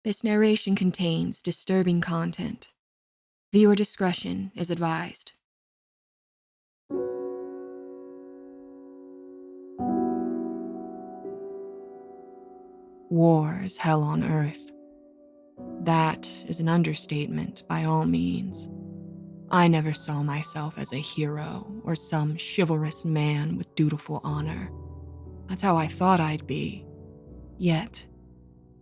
This narration contains disturbing content. Viewer discretion is advised. War is hell on earth. That is an understatement by all means. I never saw myself as a hero or some chivalrous man with dutiful honor. That's how I thought I'd be. Yet,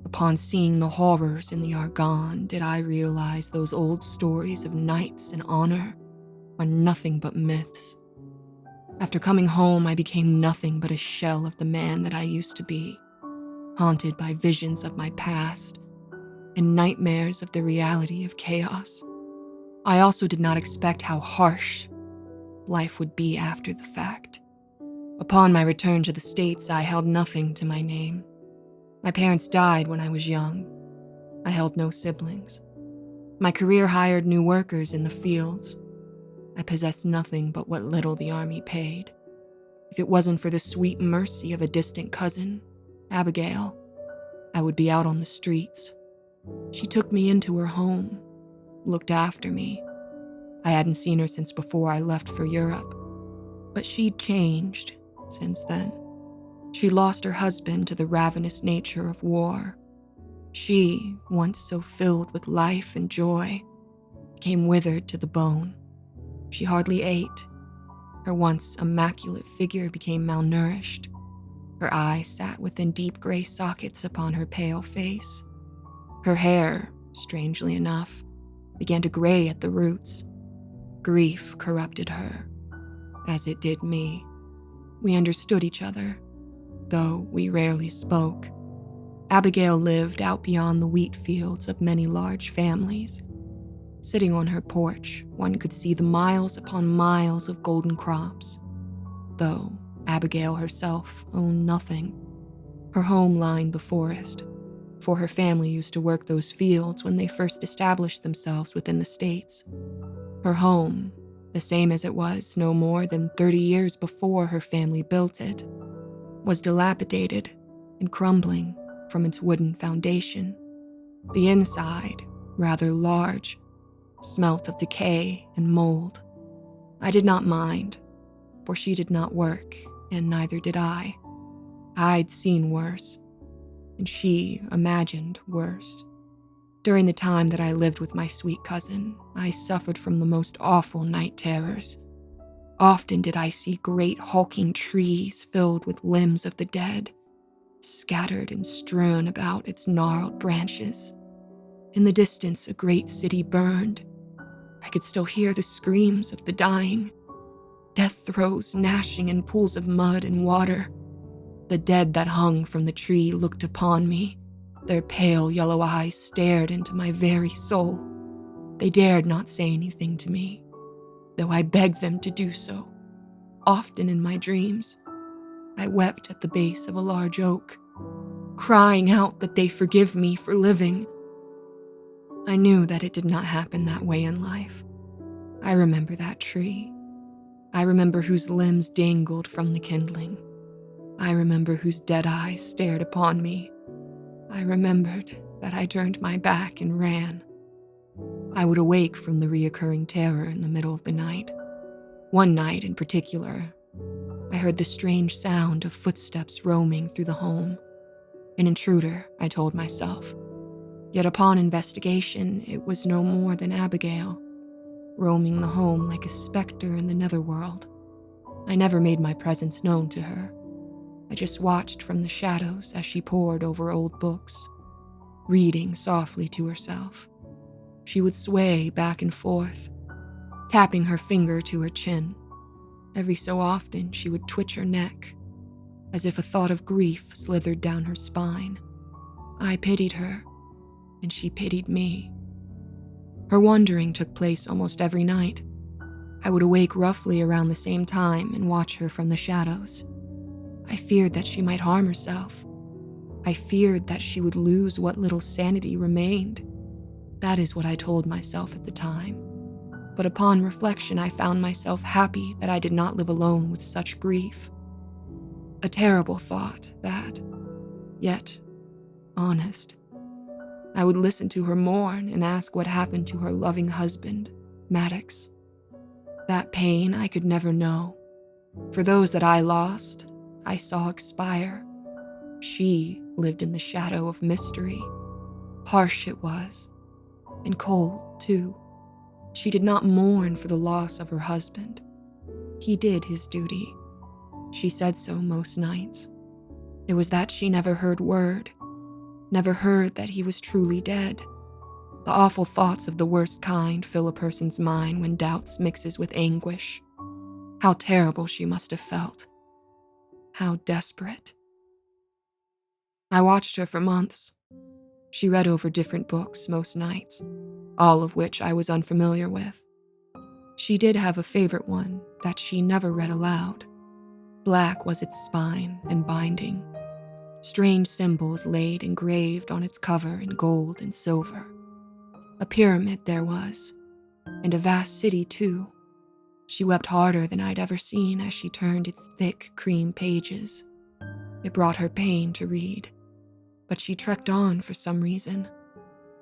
upon seeing the horrors in the Argonne, did I realize those old stories of knights and honor are nothing but myths. After coming home, I became nothing but a shell of the man that I used to be, haunted by visions of my past and nightmares of the reality of chaos. I also did not expect how harsh life would be after the fact. Upon my return to the States, I held nothing to my name. My parents died when I was young. I held no siblings. My career hired new workers in the fields. I possessed nothing but what little the army paid. If it wasn't for the sweet mercy of a distant cousin, Abigail, I would be out on the streets. She took me into her home, looked after me. I hadn't seen her since before I left for Europe, but she'd changed since then. She lost her husband to the ravenous nature of war. She, once so filled with life and joy, became withered to the bone. She hardly ate. Her once immaculate figure became malnourished. Her eyes sat within deep gray sockets upon her pale face. Her hair, strangely enough, began to gray at the roots. Grief corrupted her, as it did me. We understood each other, though we rarely spoke. Abigail lived out beyond the wheat fields of many large families. Sitting on her porch, one could see the miles upon miles of golden crops, though Abigail herself owned nothing. Her home lined the forest, for her family used to work those fields when they first established themselves within the States. Her home, the same as it was no more than 30 years before her family built it, was dilapidated and crumbling from its wooden foundation. The inside, rather large, smelt of decay and mold. I did not mind, for she did not work, and neither did I. I'd seen worse, and she imagined worse. During the time that I lived with my sweet cousin, I suffered from the most awful night terrors. Often did I see great hulking trees filled with limbs of the dead, scattered and strewn about its gnarled branches. In the distance, a great city burned. I could still hear the screams of the dying, death throes gnashing in pools of mud and water. The dead that hung from the tree looked upon me. Their pale yellow eyes stared into my very soul. They dared not say anything to me, though I begged them to do so. Often in my dreams, I wept at the base of a large oak, crying out that they forgive me for living. I knew that it did not happen that way in life. I remember that tree. I remember whose limbs dangled from the kindling. I remember whose dead eyes stared upon me. I remembered that I turned my back and ran. I would awake from the reoccurring terror in the middle of the night. One night in particular, I heard the strange sound of footsteps roaming through the home. An intruder, I told myself. Yet upon investigation, it was no more than Abigail, roaming the home like a specter in the netherworld. I never made my presence known to her. I just watched from the shadows as she pored over old books, reading softly to herself. She would sway back and forth, tapping her finger to her chin. Every so often, she would twitch her neck, as if a thought of grief slithered down her spine. I pitied her, and she pitied me. Her wandering took place almost every night. I would awake roughly around the same time and watch her from the shadows. I feared that she might harm herself. I feared that she would lose what little sanity remained. That is what I told myself at the time. But upon reflection, I found myself happy that I did not live alone with such grief. A terrible thought, that, yet honest. I would listen to her mourn and ask what happened to her loving husband, Maddox. That pain I could never know. For those that I lost, I saw expire. She lived in the shadow of mystery. Harsh it was, and cold, too. She did not mourn for the loss of her husband. He did his duty. She said so most nights. It was that she never heard word, never heard that he was truly dead. The awful thoughts of the worst kind fill a person's mind when doubts mixes with anguish. How terrible she must have felt. How desperate. I watched her for months. She read over different books most nights, all of which I was unfamiliar with. She did have a favorite one that she never read aloud. Black was its spine and binding. Strange symbols laid engraved on its cover in gold and silver. A pyramid there was, and a vast city too. She wept harder than I'd ever seen as she turned its thick cream pages. It brought her pain to read, but she trekked on for some reason.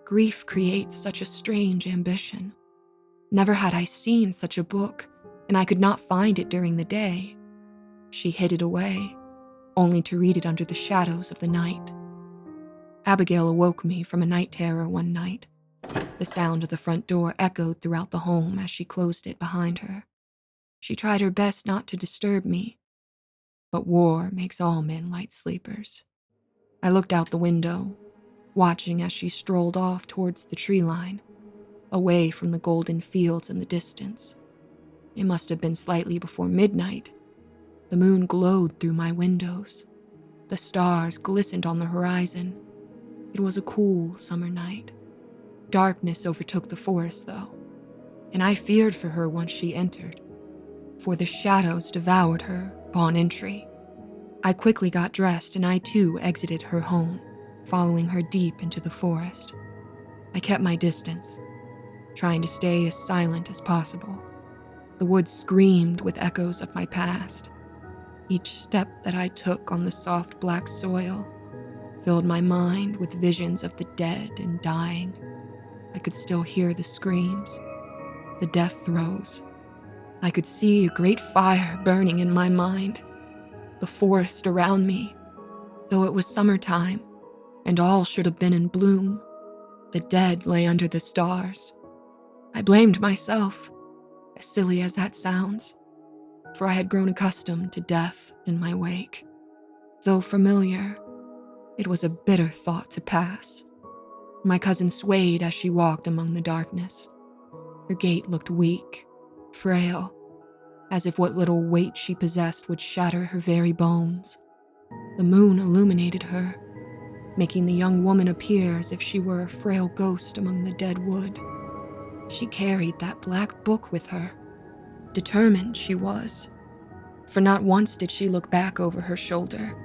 Grief creates such a strange ambition. Never had I seen such a book, and I could not find it during the day. She hid it away, only to read it under the shadows of the night. Abigail awoke me from a night terror one night. The sound of the front door echoed throughout the home as she closed it behind her. She tried her best not to disturb me, but war makes all men light sleepers. I looked out the window, watching as she strolled off towards the tree line, away from the golden fields in the distance. It must have been slightly before midnight. The moon glowed through my windows. The stars glistened on the horizon. It was a cool summer night. Darkness overtook the forest, though, and I feared for her once she entered, for the shadows devoured her upon entry. I quickly got dressed and I too exited her home, following her deep into the forest. I kept my distance, trying to stay as silent as possible. The woods screamed with echoes of my past. Each step that I took on the soft black soil filled my mind with visions of the dead and dying. I could still hear the screams, the death throes. I could see a great fire burning in my mind. The forest around me, though it was summertime, and all should have been in bloom, the dead lay under the stars. I blamed myself, as silly as that sounds, for I had grown accustomed to death in my wake. Though familiar, it was a bitter thought to pass. My cousin swayed as she walked among the darkness. Her gait looked weak, frail, as if what little weight she possessed would shatter her very bones. The moon illuminated her, making the young woman appear as if she were a frail ghost among the dead wood. She carried that black book with her. Determined she was, for not once did she look back over her shoulder.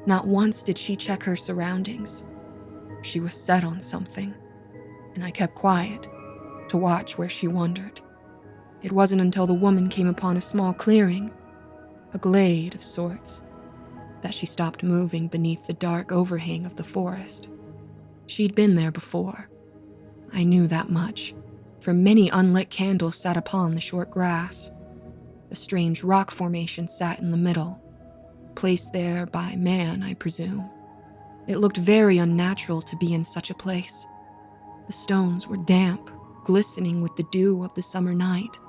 Not once did she check her surroundings. She was set on something, and I kept quiet to watch where she wandered. It wasn't until the woman came upon a small clearing, a glade of sorts, that she stopped moving beneath the dark overhang of the forest. She'd been there before. I knew that much, for many unlit candles sat upon the short grass. A strange rock formation sat in the middle, placed there by man, I presume. It looked very unnatural to be in such a place. The stones were damp, glistening with the dew of the summer night.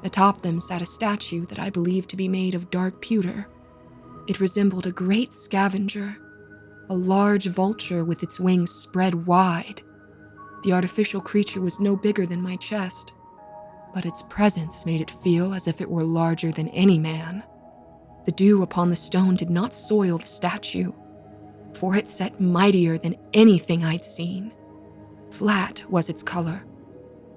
Atop them sat a statue that I believed to be made of dark pewter. It resembled a great scavenger, a large vulture with its wings spread wide. The artificial creature was no bigger than my chest, but its presence made it feel as if it were larger than any man. The dew upon the stone did not soil the statue, for it set mightier than anything I'd seen. Flat was its color,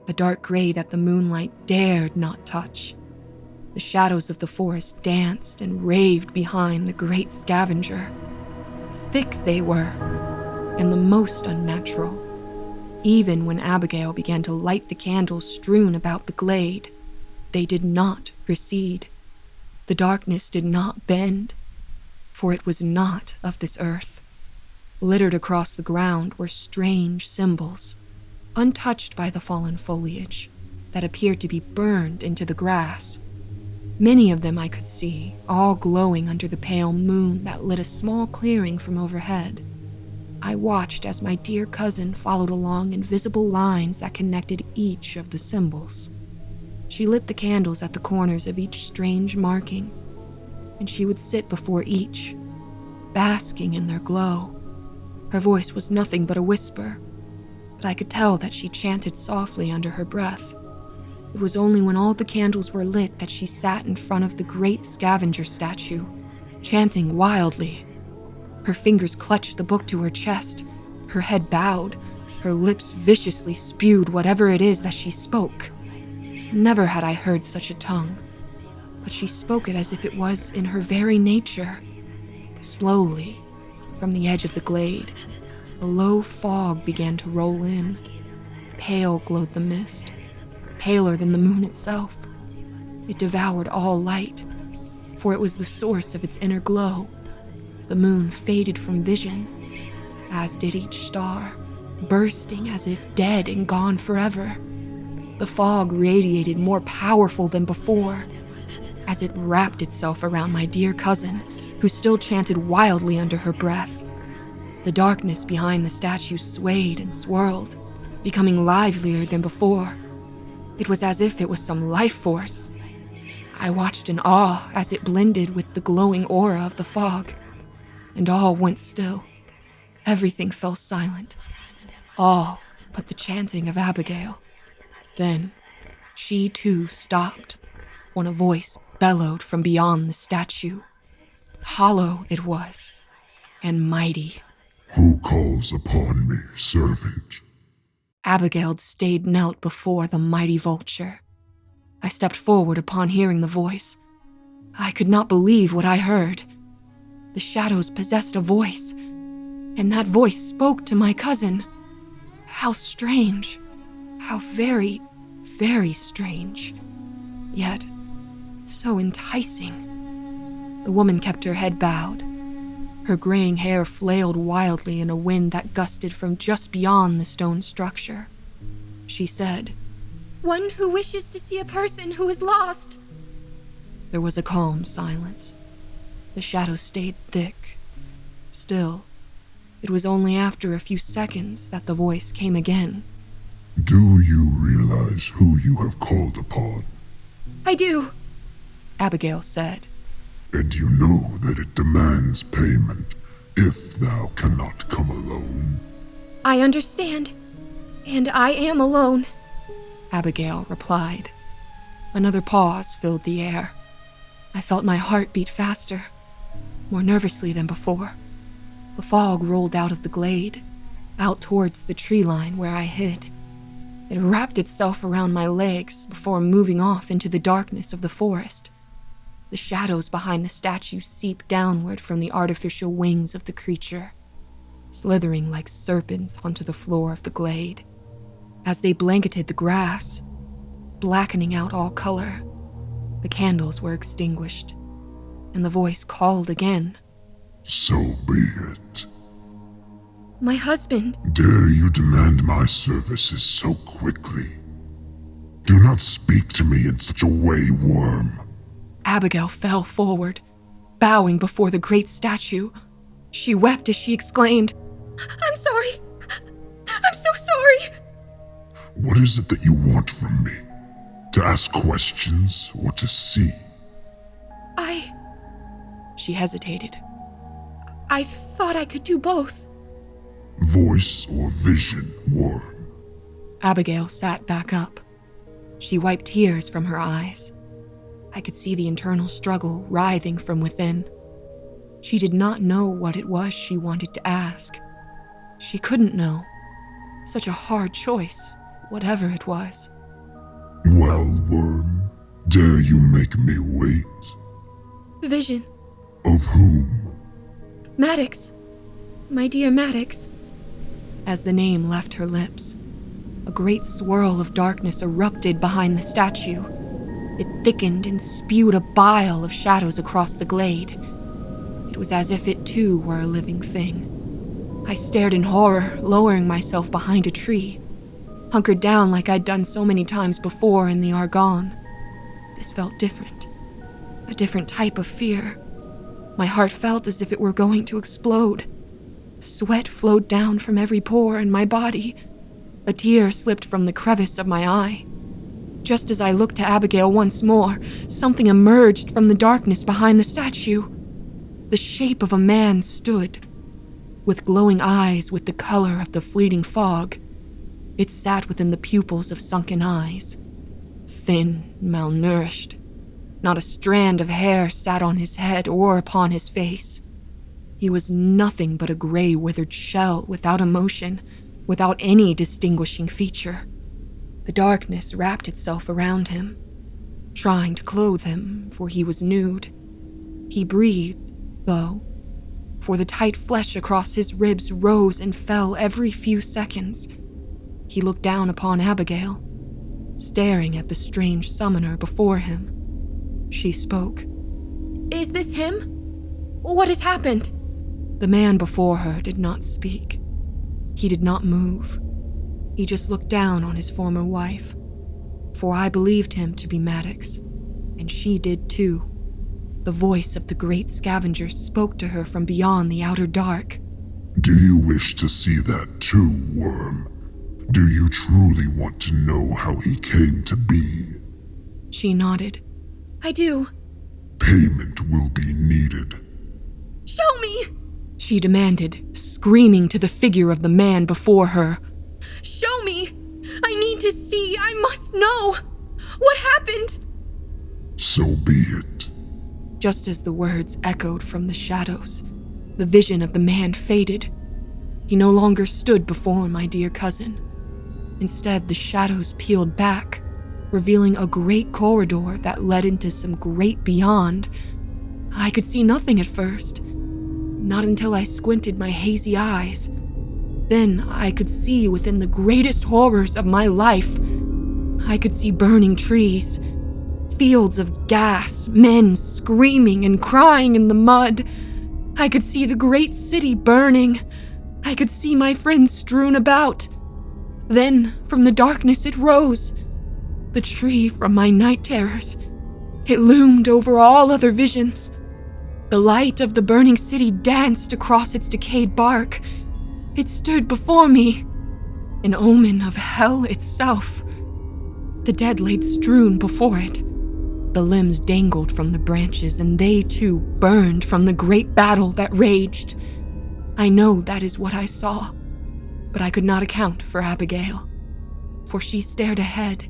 a dark gray that the moonlight dared not touch. The shadows of the forest danced and raved behind the great scavenger. Thick they were, and the most unnatural. Even when Abigail began to light the candles strewn about the glade, they did not recede. The darkness did not bend, for it was not of this earth. Littered across the ground were strange symbols, untouched by the fallen foliage, that appeared to be burned into the grass. Many of them I could see, all glowing under the pale moon that lit a small clearing from overhead. I watched as my dear cousin followed along invisible lines that connected each of the symbols. She lit the candles at the corners of each strange marking, and she would sit before each, basking in their glow. Her voice was nothing but a whisper, but I could tell that she chanted softly under her breath. It was only when all the candles were lit that she sat in front of the great scavenger statue, chanting wildly. Her fingers clutched the book to her chest, her head bowed, her lips viciously spewed whatever it is that she spoke. Never had I heard such a tongue, but she spoke it as if it was in her very nature. Slowly, from the edge of the glade, a low fog began to roll in. Pale glowed the mist, paler than the moon itself. It devoured all light, for it was the source of its inner glow. The moon faded from vision, as did each star, bursting as if dead and gone forever. The fog radiated more powerful than before, as it wrapped itself around my dear cousin, who still chanted wildly under her breath. The darkness behind the statue swayed and swirled, becoming livelier than before. It was as if it was some life force. I watched in awe as it blended with the glowing aura of the fog, and all went still. Everything fell silent, all but the chanting of Abigail. Then, she too stopped, when a voice bellowed from beyond the statue. Hollow it was, and mighty. Who calls upon me, servant? Abigail stayed knelt before the mighty vulture. I stepped forward upon hearing the voice. I could not believe what I heard. The shadows possessed a voice, and that voice spoke to my cousin. How strange. How very, very strange. Yet, so enticing. The woman kept her head bowed. Her graying hair flailed wildly in a wind that gusted from just beyond the stone structure. She said, "One who wishes to see a person who is lost." There was a calm silence. The shadows stayed thick. Still, it was only after a few seconds that the voice came again. Do you realize who you have called upon? "I do," Abigail said. And you know that it demands payment if thou cannot come alone? "I understand, and I am alone," Abigail replied. Another pause filled the air. I felt my heart beat faster, more nervously than before. The fog rolled out of the glade, out towards the tree line where I hid. It wrapped itself around my legs before moving off into the darkness of the forest. The shadows behind the statue seeped downward from the artificial wings of the creature, slithering like serpents onto the floor of the glade. As they blanketed the grass, blackening out all color, the candles were extinguished, and the voice called again. So be it. "My husband." Dare you demand my services so quickly? Do not speak to me in such a way, worm. Abigail fell forward, bowing before the great statue. She wept as she exclaimed, "I'm sorry. I'm so sorry." What is it that you want from me? To ask questions or to see? She hesitated. I thought I could do both." Voice or vision, worm? Abigail sat back up. She wiped tears from her eyes. I could see the internal struggle writhing from within. She did not know what it was she wanted to ask. She couldn't know. Such a hard choice, whatever it was. Well, worm, dare you make me wait? "Vision. Of whom?" Maddox. My dear Maddox." As the name left her lips, a great swirl of darkness erupted behind the statue. It thickened and spewed a bile of shadows across the glade. It was as if it too were a living thing. I stared in horror, lowering myself behind a tree, hunkered down like I'd done so many times before in the Argonne. This felt different. A different type of fear. My heart felt as if it were going to explode. Sweat flowed down from every pore in my body. A tear slipped from the crevice of my eye. Just as I looked to Abigail once more, something emerged from the darkness behind the statue. The shape of a man stood, with glowing eyes with the color of the fleeting fog. It sat within the pupils of sunken eyes. Thin, malnourished. Not a strand of hair sat on his head or upon his face. He was nothing but a gray, withered shell without emotion, without any distinguishing feature. The darkness wrapped itself around him, trying to clothe him, for he was nude. He breathed, though, for the tight flesh across his ribs rose and fell every few seconds. He looked down upon Abigail, staring at the strange summoner before him. She spoke. Is this him? What has happened? The man before her did not speak. He did not move. He just looked down on his former wife. For I believed him to be Maddox, and she did too. The voice of the great scavenger spoke to her from beyond the outer dark. Do you wish to see that too, Worm? Do you truly want to know how he came to be? She nodded. I do. Payment will be needed. Show me! She demanded, screaming to the figure of the man before her. Show me! I need to see. I must know. What happened? So be it. Just as the words echoed from the shadows, the vision of the man faded. He no longer stood before my dear cousin. Instead, the shadows peeled back, revealing a great corridor that led into some great beyond. I could see nothing at first, not until I squinted my hazy eyes. Then I could see within the greatest horrors of my life. I could see burning trees, fields of gas, men screaming and crying in the mud. I could see the great city burning. I could see my friends strewn about. Then, from the darkness it rose. The tree from my night terrors. It loomed over all other visions. The light of the burning city danced across its decayed bark. It stood before me, an omen of hell itself. The dead laid strewn before it. The limbs dangled from the branches, and they too burned from the great battle that raged. I know that is what I saw, but I could not account for Abigail, for she stared ahead,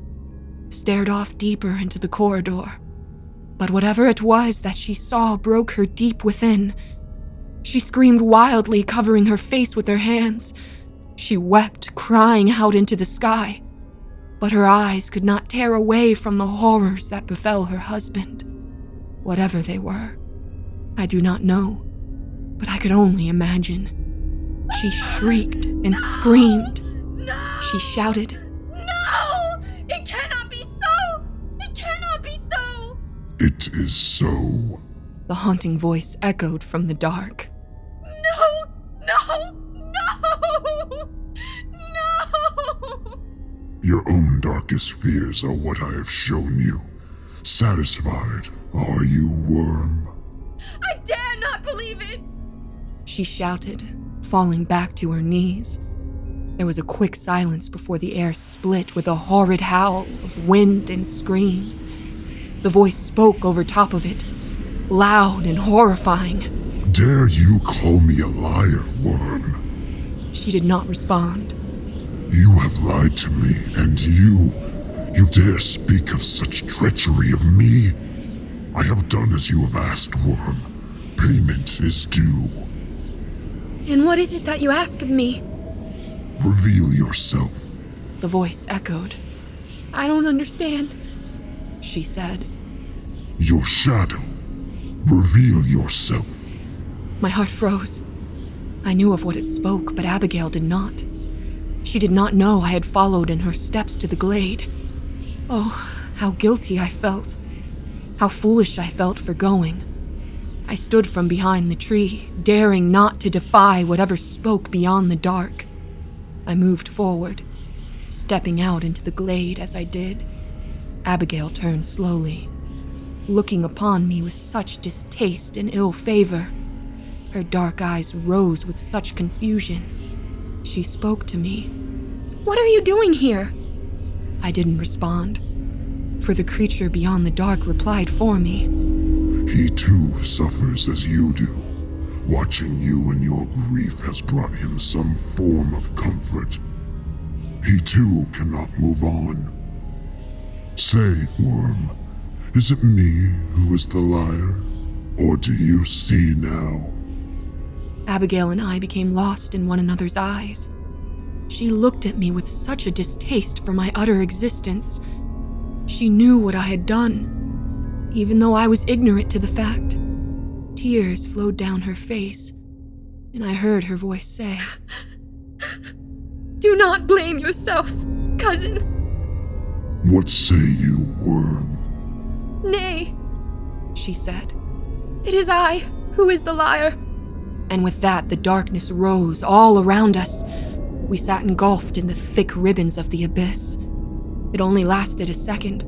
stared off deeper into the corridor. But whatever it was that she saw broke her deep within. She screamed wildly, covering her face with her hands. She wept, crying out into the sky. But her eyes could not tear away from the horrors that befell her husband. Whatever they were, I do not know, but I could only imagine. She shrieked and screamed. No! She shouted. No! It cannot be so! It cannot be so! It is so. The haunting voice echoed from the dark. No! No! No! No! Your own darkest fears are what I have shown you. Satisfied, are you, Worm? I dare not believe it! She shouted, falling back to her knees. There was a quick silence before the air split with a horrid howl of wind and screams. The voice spoke over top of it, loud and horrifying. Dare you call me a liar, Worm? She did not respond. You have lied to me, and you dare speak of such treachery of me? I have done as you have asked, Worm. Payment is due. And what is it that you ask of me? Reveal yourself. The voice echoed. I don't understand. She said. Your shadow. Reveal yourself. My heart froze. I knew of what it spoke, but Abigail did not. She did not know I had followed in her steps to the glade. Oh, how guilty I felt. How foolish I felt for going. I stood from behind the tree, daring not to defy whatever spoke beyond the dark. I moved forward, stepping out into the glade as I did. Abigail turned slowly, looking upon me with such distaste and ill favor. Her dark eyes rose with such confusion. She spoke to me. What are you doing here? I didn't respond, for the creature beyond the dark replied for me. He too suffers as you do. Watching you in your grief has brought him some form of comfort. He too cannot move on. Say, worm, is it me who is the liar, or do you see now? Abigail and I became lost in one another's eyes. She looked at me with such a distaste for my utter existence. She knew what I had done, even though I was ignorant to the fact. Tears flowed down her face, and I heard her voice say, Do not blame yourself, cousin. What say you, worm? Nay, she said. it is I who is the liar. And with that, the darkness rose all around us. We sat engulfed in the thick ribbons of the abyss. It only lasted a second,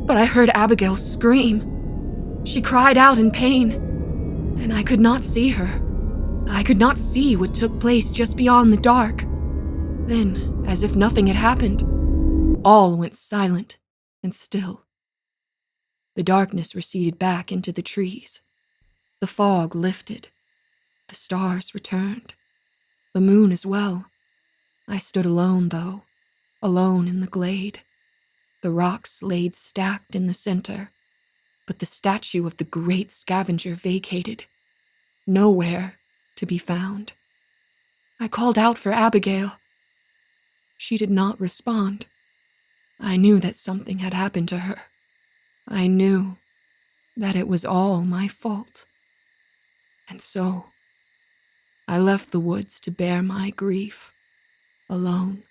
but I heard Abigail scream. She cried out in pain, and I could not see her. I could not see what took place just beyond the dark. Then, as if nothing had happened, all went silent and still. The darkness receded back into the trees. The fog lifted. The stars returned. The moon as well. I stood alone, though, alone in the glade. The rocks laid stacked in the center, but the statue of the great scavenger vacated, nowhere to be found. I called out for Abigail. She did not respond. I knew that something had happened to her. I knew that it was all my fault. And so, I left the woods to bear my grief alone.